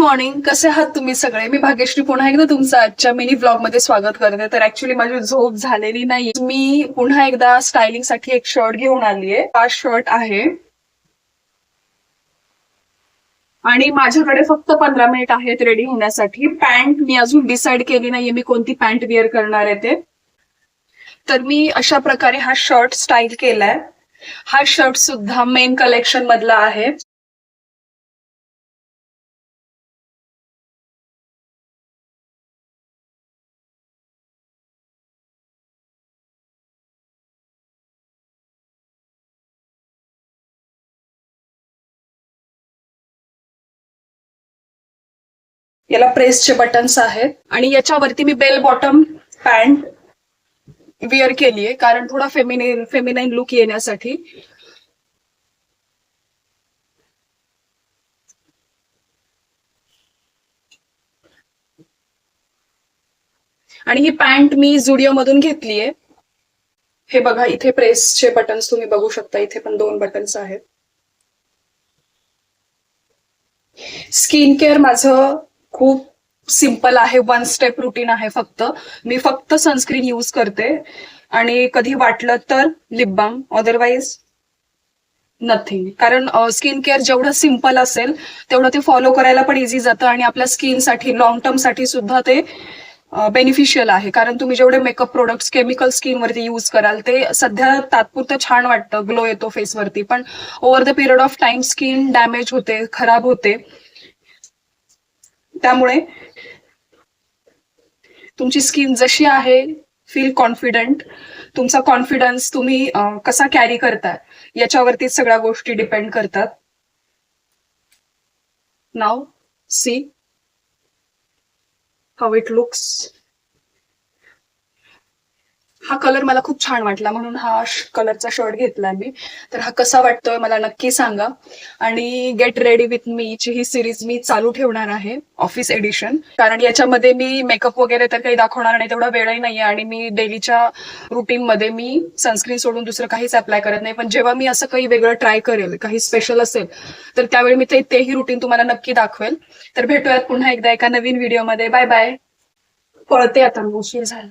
Morning. कसे आहात तुम्ही सगळे? मी भाग्यश्री पुन्हा एकदा तुमचं आजच्या मिनी ब्लॉग मध्ये स्वागत करते. तर ऍक्च्युली माझी झोप झालेली नाही. मी पुन्हा एकदा स्टायलिंग साठी एक शर्ट घेऊन आलीये. हा शर्ट आहे आणि माझ्याकडे फक्त 15 मिनिट आहेत रेडी होण्यासाठी. पॅन्ट मी अजून डिसाईड केली नाहीये मी कोणती पॅन्ट वेअर करणार आहे ते. तर मी अशा प्रकारे हा शर्ट स्टाईल केलाय. हा शर्ट सुद्धा मेन कलेक्शन मधला आहे. याला प्रेसचे बटन्स आहेत आणि याच्यावरती मी बेल बॉटम पॅन्ट वेअर केलीये कारण थोडा फेमिनाईन लुक येण्यासाठी. आणि ही पॅन्ट मी झुडिओ मधून घेतलीये. हे बघा, इथे प्रेसचे बटन्स तुम्ही बघू शकता. इथे पण 2 बटन्स आहेत. स्किन केअर माझं खूप सिंपल आहे. 1 स्टेप रुटीन आहे फक्त. मी फक्त सनस्क्रीन यूज करते आणि कधी वाटलं तर लिप बाम, अदरवाईज नथिंग. कारण स्किन केअर जेवढं सिंपल असेल तेवढं ते फॉलो करायला पण इझी जातं आणि आपल्या स्किनसाठी लॉंग टर्म साठी सुद्धा ते बेनिफिशियल आहे. कारण तुम्ही जेवढे मेकअप प्रोडक्ट्स केमिकल स्किनवरती यूज कराल ते सध्या तात्पुरतं छान वाटतं, ग्लो येतो फेसवरती, पण over the period of time skin damage होते, खराब होते. त्यामुळे तुमची स्किन जशी आहे, फील कॉन्फिडंट. तुमचा कॉन्फिडन्स तुम्ही कसा कॅरी करता याच्यावरती सगळ्या गोष्टी डिपेंड करतात. नाव सी हाऊ इट लुक्स. हा कलर मला खूप छान वाटला म्हणून हा कलरचा शर्ट घेतला मी. तर हा कसा वाटतोय मला नक्की सांगा. आणि गेट रेडी विथ मी ची ही सिरीज मी चालू ठेवणार आहे, ऑफिस एडिशन. कारण याच्यामध्ये मी मेकअप वगैरे तर काही दाखवणार नाही, तेवढा वेळही नाहीये आणि मी डेलीच्या रुटीन मध्ये मी सनस्क्रीन सोडून दुसरं काहीच अप्लाय करत नाही. पण जेव्हा मी असं काही वेगळं ट्राय करेल, काही स्पेशल असेल, तर त्यावेळी मी तेही रुटीन तुम्हाला नक्की दाखवेल. तर भेटूयात पुन्हा एकदा एका नवीन व्हिडिओमध्ये. Bye bye. पळते आता, उशीर झाला.